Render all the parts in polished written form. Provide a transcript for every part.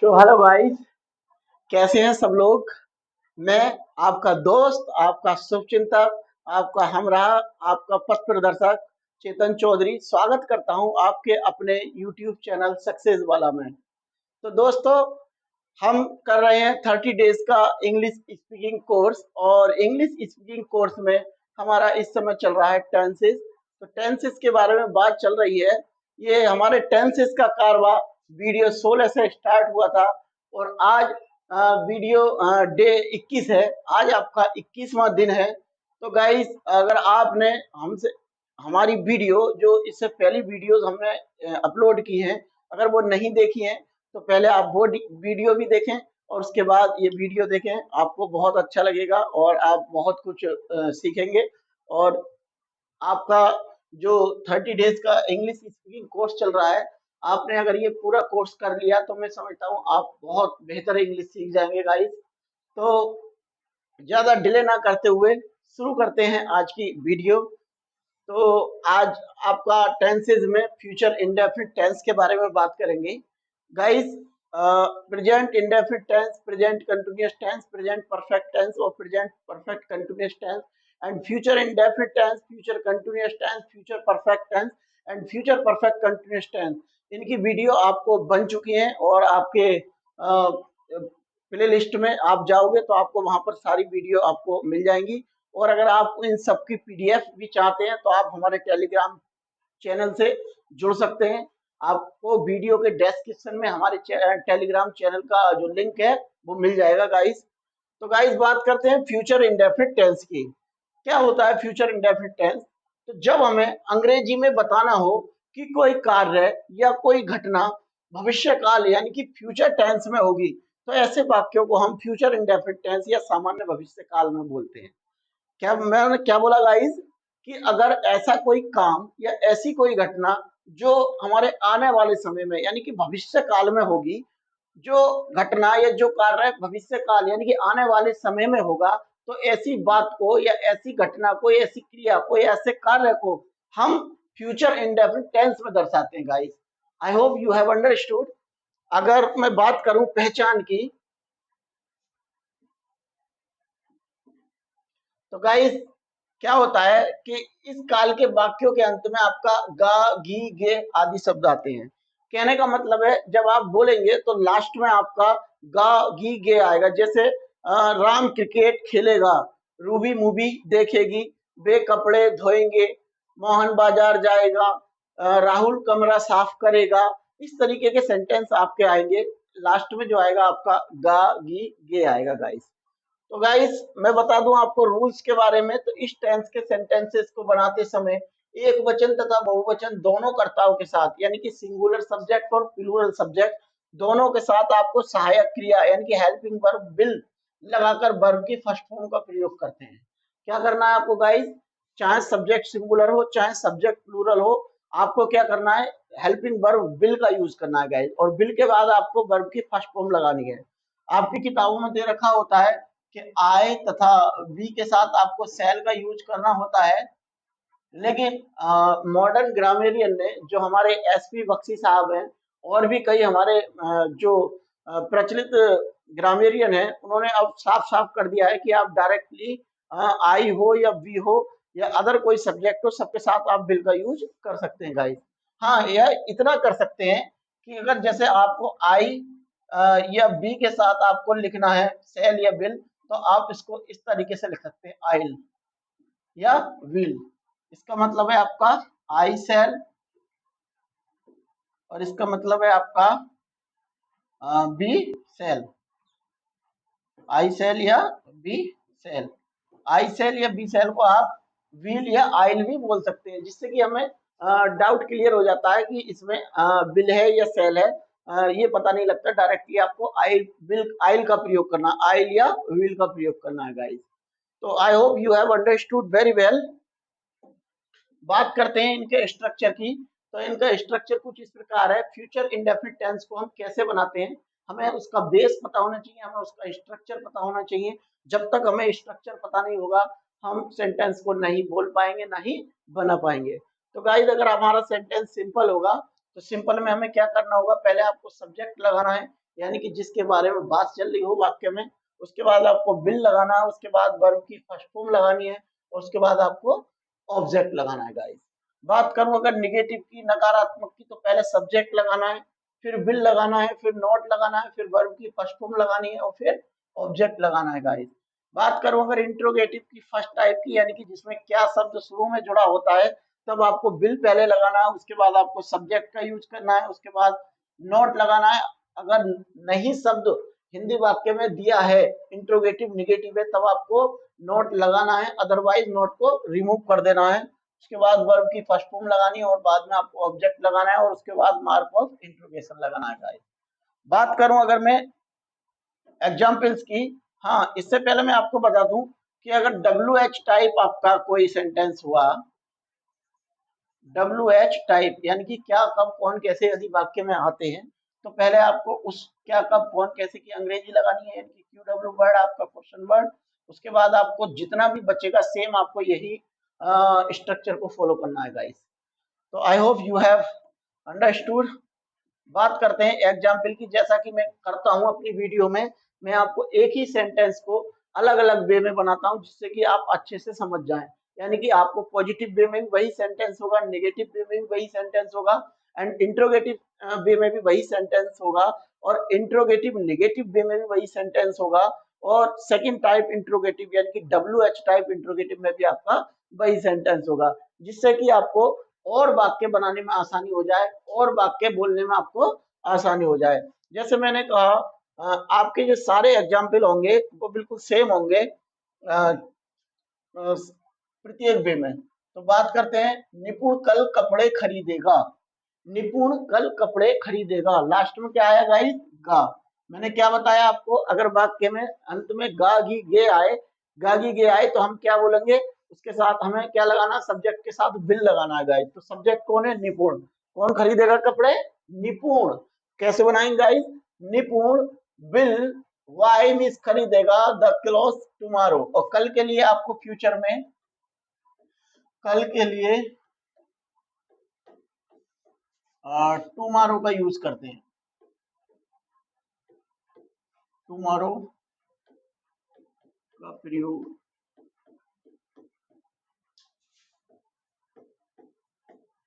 Hello guys, कैसे हैं सब लोग। मैं आपका दोस्त, आपका शुभचिंतक, आपका हमराह, आपका पथ प्रदर्शक चेतन चौधरी स्वागत करता हूं आपके अपने यूट्यूब चैनल सक्सेस वाला में। तो दोस्तों, हम कर रहे हैं 30 डेज का इंग्लिश स्पीकिंग कोर्स और इंग्लिश स्पीकिंग कोर्स में हमारा इस समय चल रहा है टेंसेस। तो टेंसेस के बारे में बात चल रही है। ये हमारे टेंसेस का कारवा वीडियो 16 से स्टार्ट हुआ था और आज वीडियो डे 21 है। आज आपका 21वां दिन है। तो गाइस, अगर आपने हमसे हमारी वीडियो जो इससे पहली वीडियोस हमने अपलोड की हैं, अगर वो नहीं देखी हैं तो पहले आप वो वीडियो भी देखें और उसके बाद ये वीडियो देखें। आपको बहुत अच्छा लगेगा और आप बहुत कुछ सीखेंगे। और आपका जो 30 डेज का इंग्लिश स्पीकिंग कोर्स चल रहा है, आपने अगर ये पूरा कोर्स कर लिया तो मैं समझता हूँ आप बहुत बेहतर इंग्लिश सीख जाएंगे गाइस। तो ज़्यादा डिले ना करते हुए शुरू करते हैं आज की वीडियो। तो आज आपका टेंसेज में फ्यूचर इंडेफिनिट टेंस के बारे में बात करेंगे guys. Present indefinite tense, present continuous tense, present perfect tense और present perfect continuous tense and future indefinite tense, future continuous tense, future perfect tense and future perfect continuous tense. इनकी video आपको बन चुकी हैं और आपके प्ले लिस्ट में आप जाओगे तो आपको वहां पर सारी वीडियो आपको मिल जाएंगी। और अगर आप इन सबकी पीडीएफ भी चाहते हैं तो आप हमारे टेलीग्राम चैनल से जुड़ सकते हैं। आपको वीडियो के डिस्क्रिप्शन में हमारे टेलीग्राम चैनल का जो लिंक है वो मिल जाएगा गाइस। तो गाइस, बात करते हैं फ्यूचर इंडेफिनिट टेंस की। क्या होता है फ्यूचर इंडेफिनिट टेंस? तो जब हमें अंग्रेजी में बताना हो कि कोई कार्य या कोई घटना भविष्य काल यानी कि फ्यूचर टेंस में होगी, तो ऐसे वाक्यों को हम फ्यूचर इंडेफिनिट टेंस या सामान्य भविष्य काल में बोलते हैं। क्या मैंने क्या बोला गाइस? कि अगर ऐसा कोई काम या ऐसी कोई घटना जो हमारे आने वाले समय में यानी कि भविष्य काल में होगी, जो घटना या जो कार्य भविष्य काल यानी कि आने वाले समय में होगा, तो ऐसी बात को या ऐसी घटना को, ऐसी क्रिया को या ऐसे कार्य को हम फ्यूचर इंडेफिनिट टेंस में दर्शाते हैं guys. I hope you have understood. अगर मैं बात करूं पहचान की, तो गाइस क्या होता है कि इस काल के वाक्यों के अंत में आपका गा, गी, गे आदि शब्द आते हैं। कहने का मतलब है जब आप बोलेंगे तो लास्ट में आपका गा, गी, गे आएगा। जैसे राम क्रिकेट खेलेगा, रूबी मूवी देखेगी, वे कपड़े धोएंगे, मोहन बाजार जाएगा, राहुल कमरा साफ करेगा। इस तरीके के सेंटेंस आपके आएंगे। लास्ट में जो आएगा आपका गा, गी, गे आएगा गाइस। तो गाइस, मैं बता दूं आपको रूल्स के बारे में। तो इस टेंस के सेंटेंसेस को बनाते समय एक वचन तथा बहुवचन दोनों कर्ताओं के साथ यानी कि सिंगुलर सब्जेक्ट और प्लूरल सब्जेक्ट दोनों के साथ आपको सहायक क्रिया यानी कि हेल्पिंग वर्ब विल लगाकर वर्ब की फर्स्ट फॉर्म का प्रयोग करते हैं। क्या करना है आपको गाइस? चाहे सब्जेक्ट सिंगुलर हो चाहे सब्जेक्ट प्लूरल हो, आपको क्या करना है? हेल्पिंग वर्ब विल का यूज करना है गाइस। और विल के बाद आपको वर्ब की फर्स्ट फॉर्म लगानी है। आपकी किताबों में दे रखा होता है कि आई तथा वी के साथ आपको सेल का यूज करना होता है। लेकिन मॉडर्न ग्रामेरियन ने, जो हमारे एसपी बख्शी साहब हैं और भी कई हमारे जो प्रचलित ग्रामेरियन हैं, उन्होंने अब साफ साफ कर दिया है कि आप डायरेक्टली आई हो या वी हो या अदर कोई सब्जेक्ट हो, सबके साथ आप बिल का यूज कर सकते हैं गाइस। हाँ, यह इतना कर सकते हैं कि अगर जैसे आपको आई या बी के साथ आपको लिखना है सेल या बिल, तो आप इसको इस तरीके से लिख सकते हैं आइल या विल। इसका मतलब है आपका आई सेल और इसका मतलब है आपका बी सेल। आई सेल या बी सेल, आई सेल या बी सेल को आप व्हील या आइल भी बोल सकते हैं, जिससे कि हमें डाउट क्लियर हो जाता है कि इसमें बिल है या सेल है। ये पता नहीं लगता, डायरेक्टली आपको आइल बिल आइल का प्रयोग करना, आइल या व्हील का प्रयोग करना है गाइस। तो I hope you have understood very well. बात करते हैं इनके स्ट्रक्चर की। तो इनका स्ट्रक्चर कुछ इस प्रकार है। फ्यूचर इंडेफिनिट टेंस को हम कैसे बनाते हैं? हमें उसका बेस पता होना चाहिए, हमें उसका स्ट्रक्चर पता होना चाहिए। जब तक हमें स्ट्रक्चर पता नहीं होगा, हम सेंटेंस को नहीं बोल पाएंगे, नहीं बना पाएंगे। तो गाइस, अगर हमारा सेंटेंस सिंपल होगा तो सिंपल में हमें क्या करना होगा? पहले आपको सब्जेक्ट लगाना है यानी कि जिसके बारे में बात चल रही हो वाक्य में। उसके बाद आपको विल लगाना है, उसके बाद वर्ब की फर्स्ट फॉर्म लगानी है, और उसके बाद आपको ऑब्जेक्ट लगाना है गाइस। बात करूं अगर निगेटिव की, नकारात्मक की, तो पहले सब्जेक्ट लगाना है, फिर विल लगाना है, फिर नॉट लगाना है, फिर वर्ब की फर्स्ट फॉर्म लगानी है, और फिर ऑब्जेक्ट लगाना है गाइस। बात करूं अगर इंट्रोगेटिव की फर्स्ट टाइप की, यानी कि जिसमें क्या शब्द शुरू में जुड़ा होता है, तब आपको विल पहले लगाना है, उसके बाद आपको सब्जेक्ट का यूज करना है, उसके बाद नॉट लगाना है। अगर नहीं शब्द हिंदी वाक्य में दिया है, इंट्रोगेटिव निगेटिव है, तब आपको नोट लगाना है, अदरवाइज नोट को रिमूव कर देना है। उसके बाद वर्ब की फर्स्ट फॉर्म लगानी है, और बाद में आपको ऑब्जेक्ट लगाना है, और उसके बाद मार्क ऑफ इंट्रोगेशन लगाना है गाइस। बात करूं अगर मैं एग्जाम्पल्स की, हाँ इससे पहले मैं आपको बता दूं कि अगर WH टाइप आपका कोई सेंटेंस हुआ, WH टाइप यानी कि क्या कब कौन कैसे यदि वाक्य में आते हैं, तो पहले आपको उस क्या कब कौन कैसे की अंग्रेजी लगानी है, यानी कि QW वर्ड आपका क्वेश्चन वर्ड। उसके बाद आपको जितना भी बचेगा सेम आपको यही स्ट्रक्चर को फॉलो करना है गाइस। तो I hope you have understood. बात करते हैं एग्जाम्पल की। जैसा कि मैं करता हूं अपनी वीडियो में, मैं आपको एक ही सेंटेंस को अलग अलग वे में बनाता हूं, जिससे कि आप अच्छे से समझ जाएं। यानी कि आपको पॉजिटिव वे में भी वही सेंटेंस होगा, नेगेटिव वे में भी वही सेंटेंस होगा, एंड इंट्रोगेटिव वे में भी वही सेंटेंस होगा, और इंट्रोगेटिव नेगेटिव वे में भी वही सेंटेंस होगा, और सेकंड टाइप इंट्रोगेटिव यानी कि WH टाइप इंट्रोगेटिव में भी आपका वही सेंटेंस होगा, जिससे कि आपको और वाक्य बनाने में आसानी हो जाए, और वाक्य बोलने में आपको आसानी हो जाए। जैसे मैंने कहा, आपके जो सारे एग्जाम्पल होंगे वो बिल्कुल सेम होंगे प्रत्येक वे में। तो बात करते हैं, निपुण कल कपड़े खरीदेगा। निपुण कल कपड़े खरीदेगा, लास्ट में क्या आया गाइस? गा। मैंने क्या बताया आपको, अगर वाक्य में अंत में गा गी गे आए, गा गी गे आए, तो हम क्या बोलेंगे? उसके साथ हमें क्या लगाना? सब्जेक्ट के साथ बिल लगाना है गाइस। तो सब्जेक्ट कौन है? निपुण। कौन खरीदेगा कपड़े? निपुण। कैसे बनाएंगे गाइस? निपुण बिल वाई मीन्स खरीदेगा द क्लॉथ टुमारो। और कल के लिए आपको फ्यूचर में, कल के लिए टुमारो का यूज करते हैं। टुमारो का प्रयोग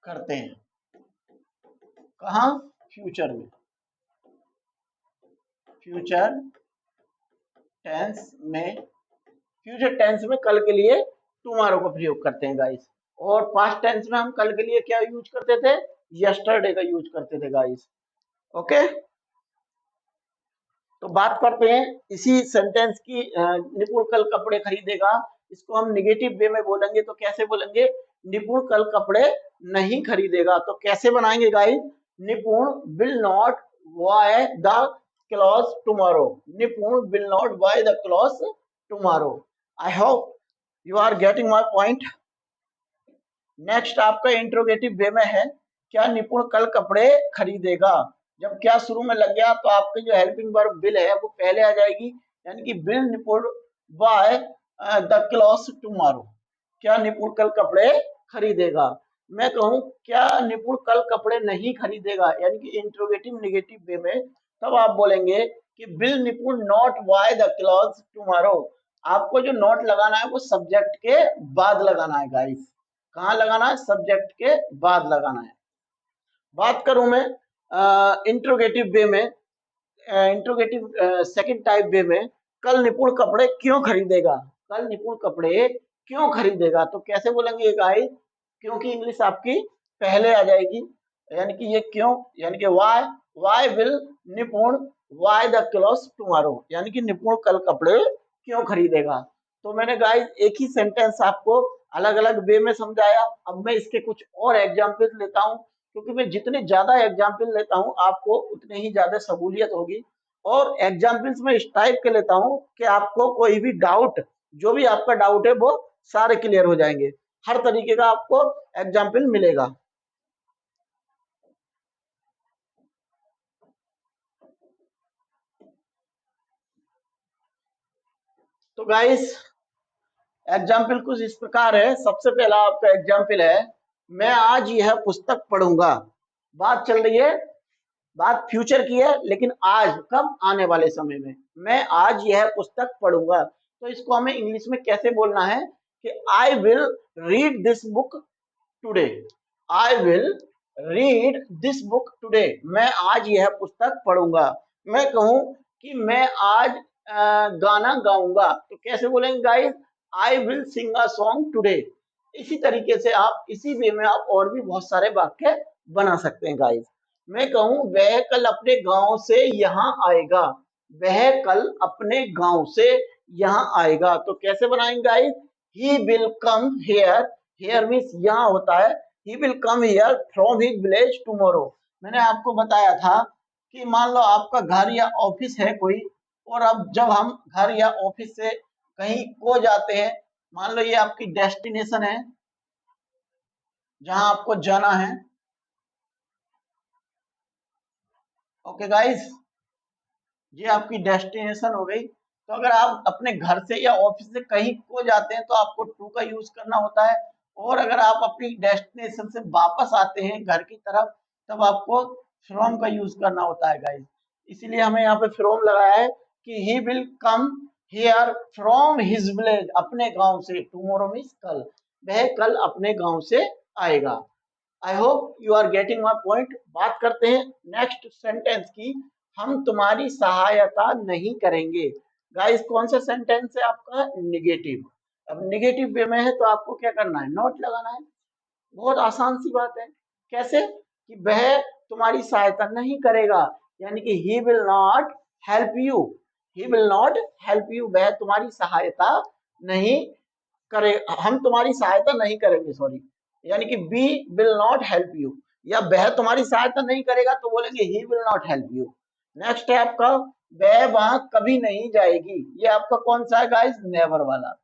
करते हैं कहाँ? फ्यूचर में। फ्यूचर टेंस में, फ्यूचर टेंस में कल के लिए टुमारो का प्रयोग करते हैं गाइस। और पास्ट टेंस में हम कल के लिए क्या यूज करते थे? यस्टरडे का यूज करते थे गाइस। ओके, तो बात करते हैं इसी सेंटेंस की। निपुण कल कपड़े खरीदेगा, इसको हम निगेटिव वे में बोलेंगे तो कैसे बोलेंगे? निपुण कल कपड़े नहीं खरीदेगा। तो कैसे बनाएंगे guys? Nipun will not buy the cloth tomorrow. Nipun will not buy the cloth tomorrow. I hope you are getting my point. Next आपका इंट्रोगेटिव वे में है, क्या निपुण कल कपड़े खरीदेगा। जब क्या शुरू में लग गया तो आपके जो हेल्पिंग वर्ब विल है वो पहले आ जाएगी, यानी कि विल निपुण बाय द क्लॉथ टुमारो। क्या निपुण कल कपड़े खरीदेगा। मैं कहूँ क्या निपुण कल कपड़े नहीं खरीदेगा, यानी कि इंट्रोगेटिव निगेटिव वे में, तब आप बोलेंगे कि विल निपुण not buy the cloth tomorrow. आपको जो नॉट लगाना है वो सब्जेक्ट के बाद लगाना है गाइस। कहाँ लगाना है? सब्जेक्ट के बाद लगाना है। बात करूं मैं इंट्रोगेटिव वे में, इंट्रोगेटिव सेकंड टाइप वे में, कल निपुण कपड़े क्यों खरीदेगा। कल निपुण कपड़े क्यों खरीदेगा, तो कैसे बोलेंगे गाइस? क्योंकि इंग्लिश आपकी पहले आ जाएगी, यानी कि ये क्यों, यानी कि वाई, वाई विल निपुण वाई द क्लॉथ टुमारो, यानी कि निपुण कल कपड़े क्यों खरीदेगा। तो मैंने गाइस एक ही सेंटेंस आपको अलग अलग वे में समझाया। अब मैं इसके कुछ और एग्जाम्पल लेता हूँ, क्योंकि मैं जितने ज्यादा एग्जाम्पल लेता हूँ आपको उतने ही ज्यादा सहूलियत होगी। और एग्जाम्पल्स में इस टाइप के लेता हूँ कि आपको कोई भी डाउट, जो भी आपका डाउट है वो सारे क्लियर हो जाएंगे। हर तरीके का आपको एग्जाम्पल मिलेगा। तो गाइस एग्जाम्पल कुछ इस प्रकार है। सबसे पहला आपका एग्जाम्पल है, मैं आज यह पुस्तक पढ़ूंगा। बात चल रही है बात फ्यूचर की है, लेकिन आज कब, आने वाले समय में मैं आज यह पुस्तक पढ़ूंगा। तो इसको हमें इंग्लिश में कैसे बोलना है कि I will read this book today. I will read this book today, मैं आज यह पुस्तक पढ़ूंगा। मैं कहूं कि मैं आज गाना गाऊंगा, तो कैसे बोलेंगे guys? I will sing a song today. इसी तरीके से आप, इसी वे में आप और भी बहुत सारे वाक्य बना सकते हैं गाइस। मैं कहूं वह कल अपने गांव से यहाँ आएगा, वह कल अपने गांव से यहाँ आएगा, तो कैसे बनाएंगे guys? He will come here, here means यहाँ होता है, he will come here from his village tomorrow. मैंने आपको बताया था कि मान लो आपका घर या ऑफिस है कोई, और अब जब हम घर या ऑफिस से कहीं को जाते हैं, मान लो ये आपकी डेस्टिनेशन है जहां आपको जाना है। ओके गाइस, ये आपकी डेस्टिनेशन हो गई। तो अगर आप अपने घर से या ऑफिस से कहीं को जाते हैं तो आपको टू का यूज करना होता है, और अगर आप अपनी डेस्टिनेशन से वापस आते हैं घर की तरफ, तब आपको फ्रॉम का यूज करना होता है गाइस। इसीलिए हमें यहाँ पे फ्रॉम लगाया है कि ही will come here from his village, अपने गांव से, टुमारो मीन्स कल, वह कल अपने गांव से आएगा। I hope you are getting my point. बात करते हैं नेक्स्ट सेंटेंस की, हम तुम्हारी सहायता नहीं करेंगे। गाइस कौन सा सेंटेंस है आपका? निगेटिव। अब निगेटिव वे में है तो आपको क्या करना है? नॉट लगाना है। बहुत आसान सी बात है। कैसे? कि वह तुम्हारी सहायता नहीं करेगा, यानी कि ही will not help you, he will not help you, वह तुम्हारी सहायता नहीं करे, हम तुम्हारी सहायता नहीं करेंगे, सॉरी, यानी कि be will not help you, या वह तुम्हारी सहायता नहीं करेगा तो बोलेंगे he will not help you. Next है आपका, वह वहां कभी नहीं जाएगी। ये आपका कौन सा है गाइस? नेवर वाला।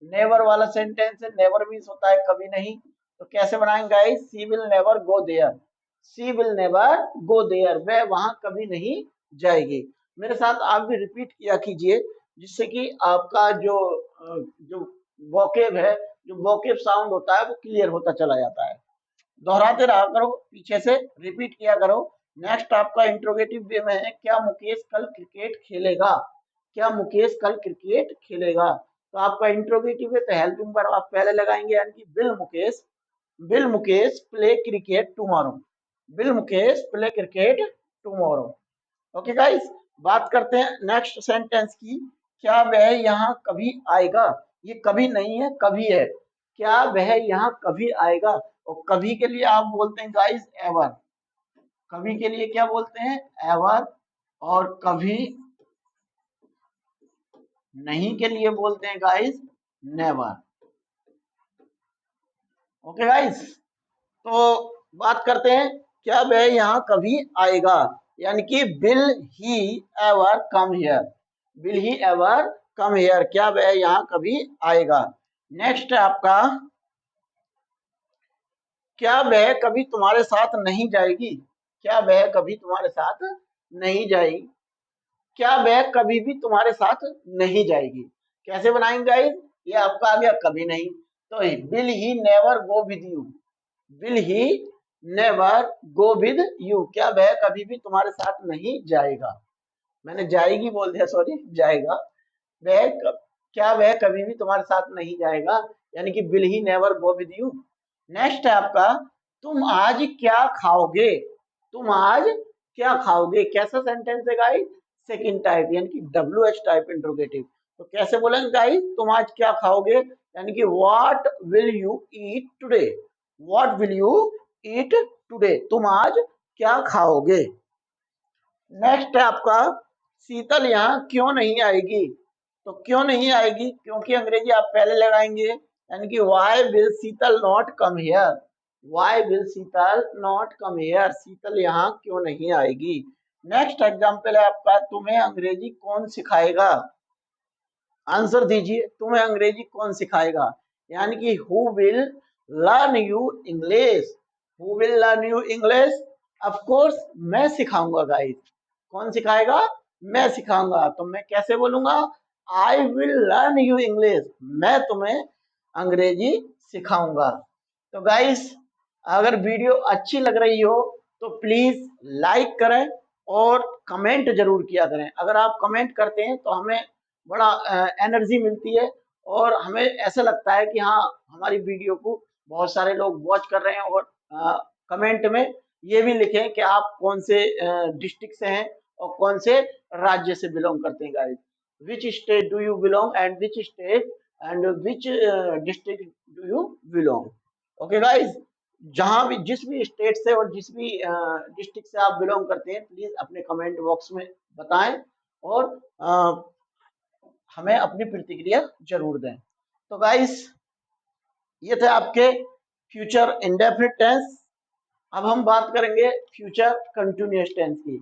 नेवर वाला सेंटेंस है, नेवर मीन्स होता है कभी नहीं। तो कैसे बनाएंगे guys? She will never go there, she will never go there, वह वहां कभी नहीं जाएगी। मेरे साथ आप भी रिपीट किया कीजिए, जिससे कि आपका जो वोकेब है, जो वोकेब साउंड होता है वो क्लियर होता चला जाता है। दोहराते रहा करो, पीछे से रिपीट किया करो। नेक्स्ट आपका इंट्रोगेटिव वे में है, क्या मुकेश कल क्रिकेट खेलेगा? क्या मुकेश कल क्रिकेट खेलेगा? तो आपका इंट्रोगेटिव है तो हेल्पिंग वर्ब आप पहले लगाएंगे, यानी कि will Mukesh play cricket tomorrow, will Mukesh play cricket tomorrow. Okay guys, बात करते हैं नेक्स्ट सेंटेंस की, क्या वह यहाँ कभी आएगा? ये कभी नहीं है, कभी है। क्या वह यहाँ कभी आएगा? और कभी के लिए आप बोलते हैं गाइस एवर, कभी के लिए क्या बोलते हैं? एवर। और कभी नहीं के लिए बोलते हैं गाइस नेवर। ओके गाइस, तो बात करते हैं, क्या वह यहाँ कभी आएगा, यानी कि will he ever come here, will he ever come here, क्या वह यहाँ कभी आएगा। नेक्स्ट है आपका, क्या वह कभी तुम्हारे साथ नहीं जाएगी? क्या वह कभी तुम्हारे साथ नहीं जाएगी? क्या वह कभी भी तुम्हारे साथ नहीं जाएगी? कैसे बनाएंगे गाइस? ये आपका आ गया कभी नहीं, तो will he never go with you, will he never go with you, क्या वह कभी भी तुम्हारे साथ नहीं जाएगा। मैंने जाएगी बोल दिया, सॉरी, जाएगा। क्या वह कभी भी तुम्हारे साथ नहीं जाएगा, यानी कि will he never go with you. Next है आपका, तुम आज क्या खाओगे? तुम आज क्या खाओगे? कैसा सेंटेंस है गाइस? सेकंड टाइप, यानी कि डब्ल्यू एच टाइप इंट्रोगेटिव। तो कैसे बोलेंगे गाइस? तुम आज क्या खाओगे, यानी कि what will you eat today, what will you eat today, तुम आज क्या खाओगे। नेक्स्ट है आपका, शीतल यहाँ क्यों नहीं आएगी? तो क्यों नहीं आएगी, क्योंकि अंग्रेजी आप पहले लगाएंगे, यानी कि why will Sheetal not come here, why will Sheetal not come here, Sheetal यहाँ क्यों नहीं आएगी। नेक्स्ट एग्जाम्पल है आपका, तुम्हें अंग्रेजी कौन सिखाएगा? आंसर दीजिए, तुम्हें अंग्रेजी कौन सिखाएगा, यानी कि who will learn you English, who will learn you English. Of course मैं सिखाऊंगा गाइस। कौन सिखाएगा? मैं सिखाऊंगा। तो मैं कैसे बोलूंगा? I will learn you English, मैं तुम्हें अंग्रेजी सिखाऊंगा। तो गाइस, अगर वीडियो अच्छी लग रही हो तो प्लीज लाइक करें और कमेंट जरूर किया करें। अगर आप कमेंट करते हैं तो हमें बड़ा एनर्जी मिलती है और हमें ऐसा लगता है कि हाँ, हमारी वीडियो को बहुत सारे लोग वॉच कर रहे हैं। और कमेंट में ये भी लिखें कि आप कौन से डिस्ट्रिक्ट से हैं और कौन से राज्य से बिलोंग करते हैं guys. Which state do you belong and which state and which district do you belong. Okay guys, जहां भी जिस भी स्टेट से और जिस भी डिस्ट्रिक्ट से आप बिलोंग करते हैं, प्लीज अपने कमेंट बॉक्स में बताएं और हमें अपनी प्रतिक्रिया जरूर दें। तो गाइस, ये थे आपके फ्यूचर इंडेफिनिट टेंस। अब हम बात करेंगे फ्यूचर कंटिन्यूअस टेंस की,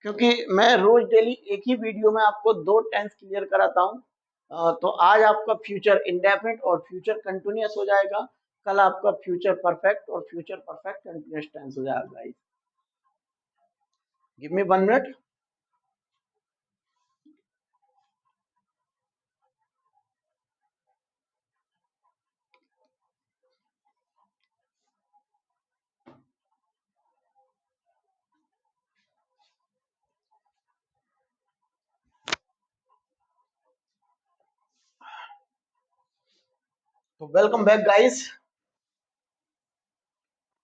क्योंकि मैं रोज डेली एक ही वीडियो में आपको दो टेंस क्लियर कराता हूँ। तो आज आपका फ्यूचर इंडेफिनिट और फ्यूचर कंटिन्यूअस हो जाएगा, कल आपका फ्यूचर परफेक्ट और फ्यूचर परफेक्ट कंटिन्यूअस टेंस हो जाएगा गाइस। Give me 1 minute. तो वेलकम बैक गाइस।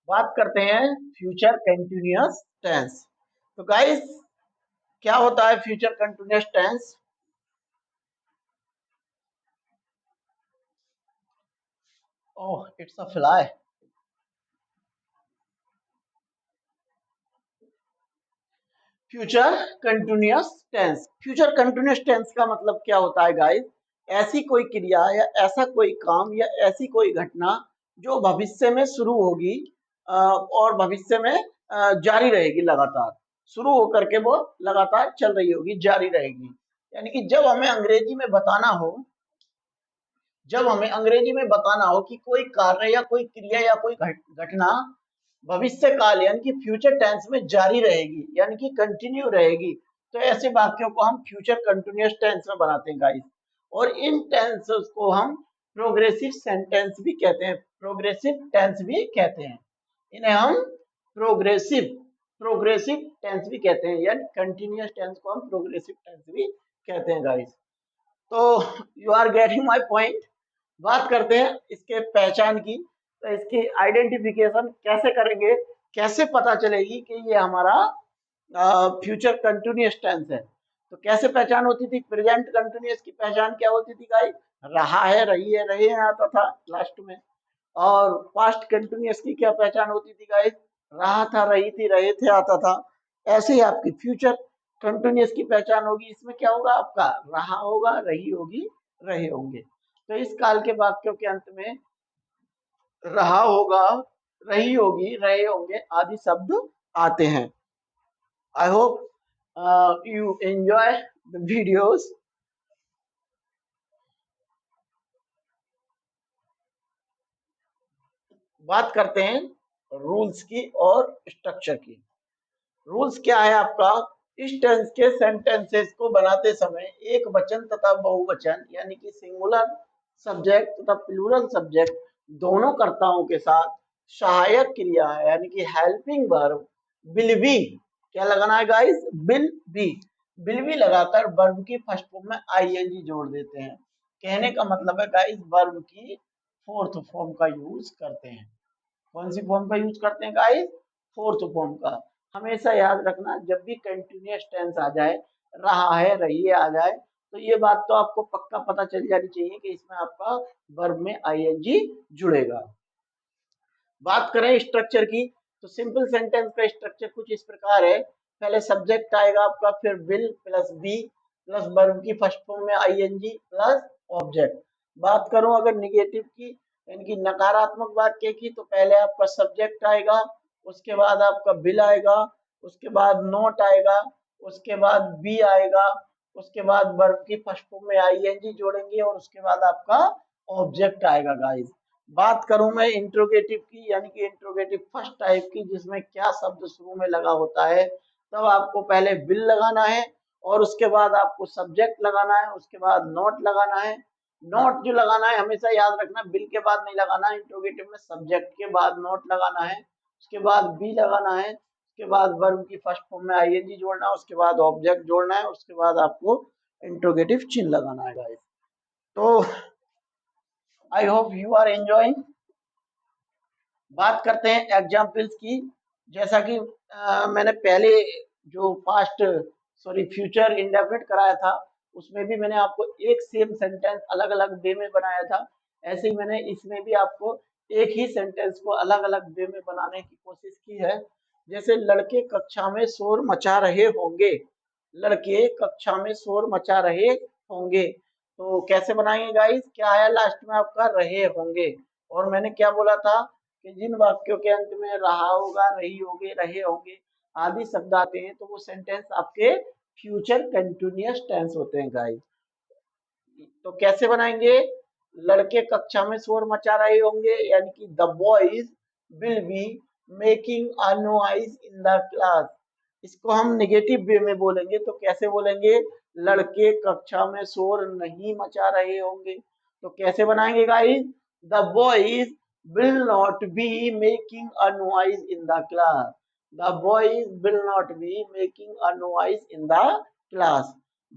बात करते हैं फ्यूचर कंटिन्यूअस टेंस। तो गाइस, क्या होता है future continuous tense? Oh, it's a fly. Future continuous tense, future continuous tense का मतलब क्या होता है गाइस? ऐसी कोई क्रिया या ऐसा कोई काम या ऐसी कोई घटना जो भविष्य में शुरू होगी और भविष्य में जारी रहेगी, लगातार शुरू होकर के वो लगातार चल रही होगी, जारी रहेगी। यानी कि जब हमें अंग्रेजी में बताना हो कि कोई कार्य या कोई क्रिया या कोई घटना भविष्य काल यानी कि फ्यूचर टेंस में जारी रहेगी, यानी कि कंटिन्यू रहेगी, तो ऐसे वाक्यों को हम फ्यूचर कंटिन्यूअस टेंस में बनाते हैं गाइस। और इन टेंसेस को हम प्रोग्रेसिव सेंटेंस भी कहते हैं, प्रोग्रेसिव टेंस भी कहते हैं। इन्हें हम प्रोग्रेसिव प्रोग्रेसिव टेंस भी कहते हैं, यानी कंटिन्यूअस टेंस को हम प्रोग्रेसिव टेंस भी कहते हैं गाइस। तो you are getting my point. बात करते हैं इसके पहचान की। तो इसकी आइडेंटिफिकेशन कैसे करेंगे, कैसे पता चलेगी कि ये हमारा फ्यूचर कंटिन्यूअस टेंस है? तो कैसे पहचान होती थी? प्रेजेंट कंटिन्यूअस की पहचान क्या होती थी गाइस? रहा है, रही है, रहे हैं आता था लास्ट में। और पास्ट कंटिन्यूअस की क्या पहचान होती थी गाइस? रहा था, रही थी, रहे थे आता था। ऐसे ही आपकी फ्यूचर कंटिन्यूअस की पहचान होगी, इसमें क्या होगा? आपका रहा होगा, रही होगी, रहे होंगे। तो इस काल के वाक्यों के अंत में रहा होगा, रही होगी, रहे होंगे आदि शब्द आते हैं। आई hope you enjoy the videos. बात करते हैं रूल्स की और स्ट्रक्चर की। रूल्स क्या है आपका? इस टेंस के सेंटेंसेस को बनाते समय एक वचन तथा बहुवचन यानी कि सिंगुलर सब्जेक्ट तथा प्लूरल सब्जेक्ट दोनों कर्ताओं के साथ सहायक क्रिया यानी कि हेल्पिंग वर्ब विल बी, क्या लगाना है गाइस? विल बी लगाकर वर्ब की फर्स्ट फॉर्म में आईएनजी जोड़ देते हैं। कहने का मतलब है गाइस, वर्ब की फोर्थ फॉर्म का यूज करते हैं। कौन सी फॉर्म का यूज करते हैं गाइस? फोर्थ फॉर्म का। हमेशा याद रखना, जब भी कंटिन्यूअस टेंस आ जाए, रहा है, रही है आ जाए, तो ये बात तो आपको पक्का पता चल जानी चाहिए कि इसमें आपका वर्ब में आईएनजी जुड़ेगा। बात करें स्ट्रक्चर की, तो सिंपल सेंटेंस का स्ट्रक्चर कुछ इस प्रकार है। पहले सब्जेक्ट आएगा आपका, फिर will plus be plus verb की फर्स्ट फॉर्म में आईएनजी प्लस ऑब्जेक्ट। बात करूं अगर निगेटिव की यानी कि नकारात्मक वाक्य की, तो पहले आपका सब्जेक्ट आएगा, उसके बाद आपका विल आएगा, उसके बाद नोट आएगा, उसके बाद बी आएगा, उसके बाद वर्ब की फर्स्ट फॉर्म में आईएनजी जोड़ेंगे और उसके बाद आपका ऑब्जेक्ट आएगा गाइस। बात करूं मैं इंट्रोगेटिव की यानी कि इंट्रोगेटिव फर्स्ट टाइप की, जिसमें क्या शब्द शुरू में लगा होता है, तब आपको पहले विल लगाना है और उसके बाद आपको सब्जेक्ट लगाना है, उसके बाद नोट लगाना है। नोट जो लगाना है हमेशा याद रखना, विल के बाद नहीं लगाना, इंट्रोगेटिव में सब्जेक्ट के बाद नोट लगाना है, उसके बाद बी लगाना है, उसके बाद वर्ब की फर्स्ट फॉर्म में आईएनजी जोड़ना है, उसके बाद ऑब्जेक्ट जोड़ना है, उसके बाद आपको इंट्रोगेटिव चिन्ह लगाना है गाइस। तो I hope you are enjoying. बात करते हैं एग्जाम्पल्स की। जैसा कि मैंने पहले जो पास्ट सॉरी फ्यूचर इंडेफिनिट कराया था, उसमें भी मैंने आपको एक सेम सेंटेंस अलग अलग वे में बनाया था। ऐसे ही मैंने इसमें भी आपको एक ही सेंटेंस को अलग अलग वे में बनाने की कोशिश की है। जैसे लड़के कक्षा में शोर मचा रहे होंगे, लड़के कक्षा में शोर मचा रहे होंगे, तो कैसे बनाएंगे गाइस? क्या आया लास्ट में आपका? रहे होंगे। और मैंने क्या बोला था कि जिन वाक्यों के अंत में रहा होगा, रही होगी, रहे होंगे आदि शब्द आते हैं तो वो सेंटेंस आपके फ्यूचर कंटिन्यूअस टेंस होते हैं गाइस। तो कैसे बनाएंगे? लड़के कक्षा में शोर मचा रहे होंगे यानी कि the boys will be making a noise in the class. इसको हम नेगेटिव वे में बोलेंगे तो कैसे बोलेंगे? लड़के कक्षा में शोर नहीं मचा रहे होंगे। तो कैसे बनाएंगे guys? The boys will not be making a noise in the class. The boys will not be making a noise in the class.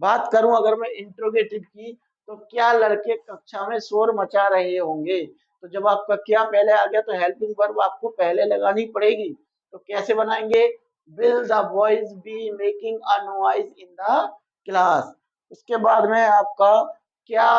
बात करूं अगर मैं इंट्रोगेटिव की, तो क्या लड़के कक्षा में शोर मचा रहे होंगे? तो जब आपका क्या पहले आ गया तो हेल्पिंग वर्ब आपको पहले लगानी पड़ेगी। तो कैसे बनाएंगे? will the boys be making a noise in the class? उसके बाद में आपका क्या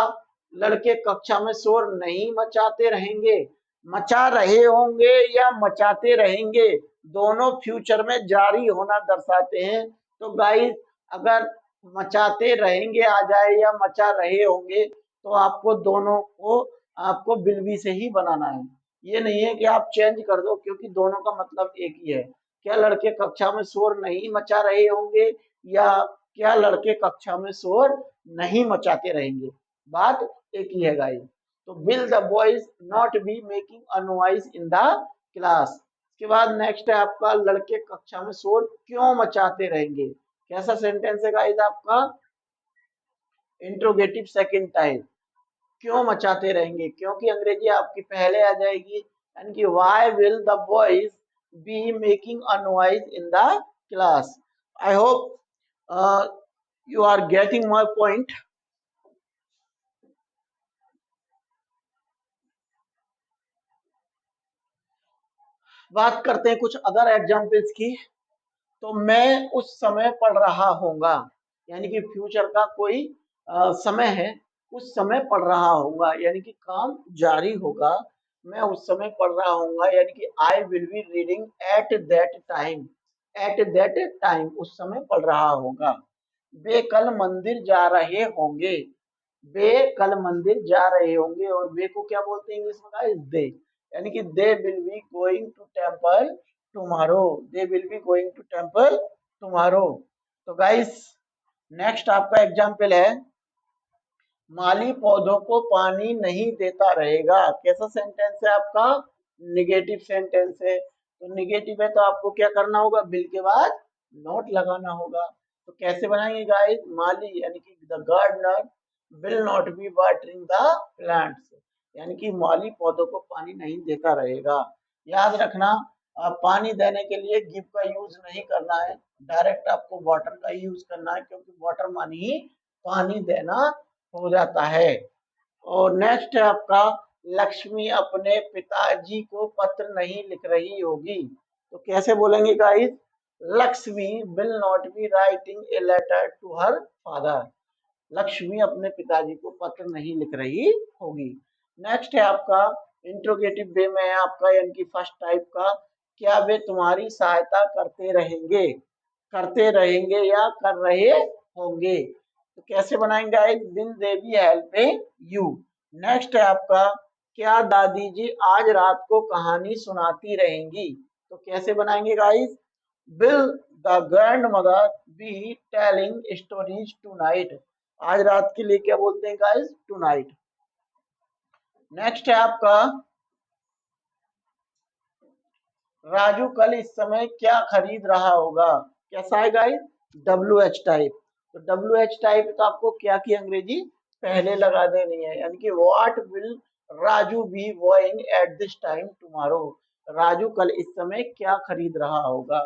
लड़के कक्षा में शोर नहीं मचाते रहेंगे? मचा रहे होंगे या मचाते रहेंगे, दोनों फ्यूचर में जारी होना दर्शाते हैं। तो गाइस अगर मचाते रहेंगे आ जाए या मचा रहे होंगे तो आपको दोनों को आपको विल बी से ही बनाना है। ये नहीं है कि आप चेंज कर दो, क्योंकि दोनों का मतलब एक ही है। क्या लड़के कक्षा में शोर नहीं मचा रहे होंगे या क्या लड़के कक्षा में शोर नहीं मचाते रहेंगे, बात एक ही है गाइस। तो will the boys not be making a noise in the class? इसके बाद नेक्स्ट है आपका लड़के कक्षा में शोर क्यों मचाते रहेंगे। कैसा सेंटेंस है गाइस आपका? Interrogative second type. क्यों मचाते रहेंगे, क्योंकि अंग्रेजी आपकी पहले आ जाएगी, यानी कि why will the boys be making a noise in the class. I hope you are getting my point. बात करते हैं कुछ अदर एग्जाम्पल्स की। तो मैं उस समय पढ़ रहा होगा, यानी कि फ्यूचर का कोई समय है, उस समय पढ़ रहा होगा यानी कि काम जारी होगा। मैं उस समय पढ़ रहा होगा यानी कि I will be reading at that time. At that time उस समय पढ़ रहा होगा। वे कल मंदिर जा रहे होंगे। वे कल मंदिर जा रहे होंगे और वे को क्या बोलते हैं इंग्लिश में गाइस? दे। यानी कि they will be going to temple tomorrow. They will be going to temple tomorrow. तो गाइस नेक्स्ट आपका एग्जांपल है माली पौधों को पानी नहीं देता रहेगा। कैसा सेंटेंस है आपका? निगेटिव सेंटेंस है। तो निगेटिव है तो आपको क्या करना होगा? बिल के बाद नॉट लगाना होगा। तो कैसे बनाएंगे गाइस? माली यानी कि the gardener will not be watering the plants, यानी कि माली पौधों को पानी नहीं देता रहेगा। याद रखना पानी देने के लिए गिव का यूज नहीं करना है, डायरेक्ट आपको वाटर का यूज करना है, क्योंकि वाटर मानी ही पानी देना हो जाता है। और नेक्स्ट है आपका लक्ष्मी अपने पिताजी को पत्र नहीं लिख रही होगी। तो कैसे बोलेंगे guys? Lakshmi will not be writing a letter to her father. Lakshmi अपने पिताजी को पत्र नहीं लिख रही होगी। नेक्स्ट है आपका इंट्रोगेटिव वे में है आपका यानी कि फर्स्ट टाइप का, क्या वे तुम्हारी सहायता करते रहेंगे? करते रहेंगे या कर रहे होंगे। तो कैसे बनाएंगे guys? Will they be helping you. Next है आपका क्या दादी जी आज रात को कहानी सुनाती रहेंगी। तो कैसे बनाएंगे guys? Will the grand mother be telling stories tonight. आज रात के लिए क्या बोलते हैं गाइस? टुनाइट। नेक्स्ट है आपका राजू कल इस समय क्या खरीद रहा होगा। कैसा है गाइस? W H type. तो डब्ल्यू एच टाइप तो आपको क्या की अंग्रेजी पहले लगा देनी है, यानी कि what will Raju B buying at this time tomorrow. Raju कल इस समय क्या खरीद रहा होगा।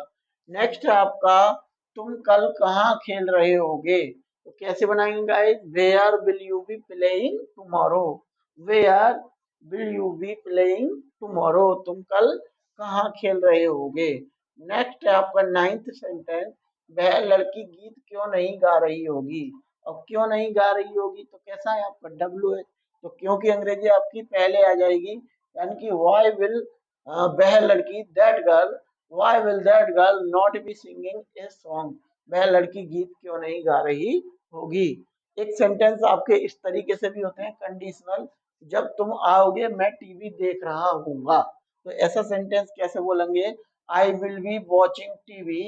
नेक्स्ट है आपका तुम कल कहाँ खेल रहे होगे। तो कैसे बनाएंगे guys, where will you be playing tomorrow, where will you be playing tomorrow, तुम कल कहाँ खेल रहे होगे। नेक्स्ट है आपका नाइन्थ सेंटेंस, वह लड़की गीत क्यों नहीं गा रही होगी। अब क्यों नहीं गा रही होगी तो कैसा है आपका डब्ल्यू है, तो क्योंकि अंग्रेजी आपकी पहले आ जाएगी, यानी कि वाई विल, वह लड़की that girl, Why will that girl not be singing a song? वह लड़की गीत क्यों नहीं गा रही होगी। एक सेंटेंस आपके इस तरीके से भी होते हैं कंडीशनल, जब तुम आओगे मैं टीवी देख रहा हूँगा, तो ऐसा सेंटेंस कैसे बोलेंगे, I will be watching TV,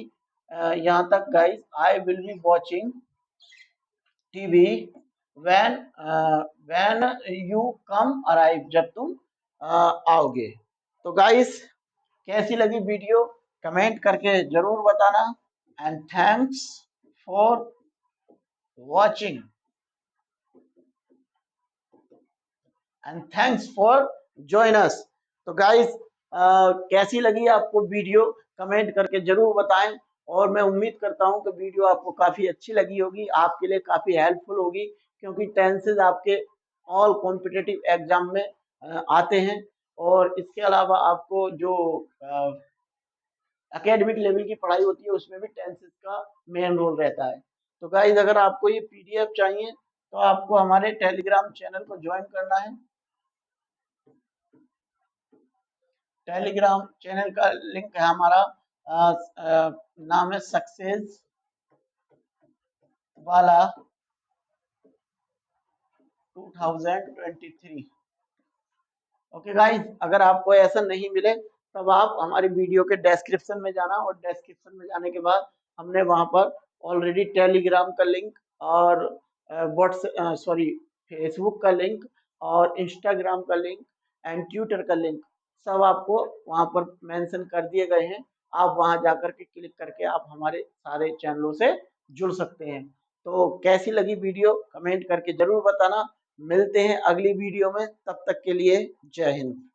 यहाँ तक guys, I will be watching TV when when you come arrive, जब तुम आओगे। तो गाइस कैसी लगी वीडियो कमेंट करके जरूर बताना, and thanks for watching and thanks for join us. तो गाइस कैसी लगी आपको वीडियो कमेंट करके जरूर बताएं, और मैं उम्मीद करता हूं कि वीडियो आपको काफी अच्छी लगी होगी, आपके लिए काफी हेल्पफुल होगी, क्योंकि टेंसेज आपके ऑल कॉम्पिटिटिव एग्जाम में आते हैं, और इसके अलावा आपको जो एकेडमिक लेवल की पढ़ाई होती है उसमें भी टेंसेस का मेन रोल रहता है। तो गाइज अगर आपको ये पीडीएफ चाहिए तो आपको हमारे टेलीग्राम चैनल को ज्वाइन करना है। टेलीग्राम चैनल का लिंक है हमारा, नाम है सक्सेस वाला 2023। ओके गाइज, अगर आपको ऐसा नहीं मिले तब आप हमारी वीडियो के डिस्क्रिप्शन में जाना, और डिस्क्रिप्शन में जाने के बाद हमने वहां पर ऑलरेडी टेलीग्राम का लिंक और फेसबुक का लिंक और इंस्टाग्राम का लिंक एंड ट्विटर का लिंक सब आपको वहां पर मेंशन कर दिए गए हैं। आप वहां जाकर के क्लिक करके आप हमारे सारे चैनलों से जुड़ सकते हैं। तो कैसी लगी वीडियो कमेंट करके जरूर बताना। मिलते हैं अगली वीडियो में, तब तक के लिए जय हिंद।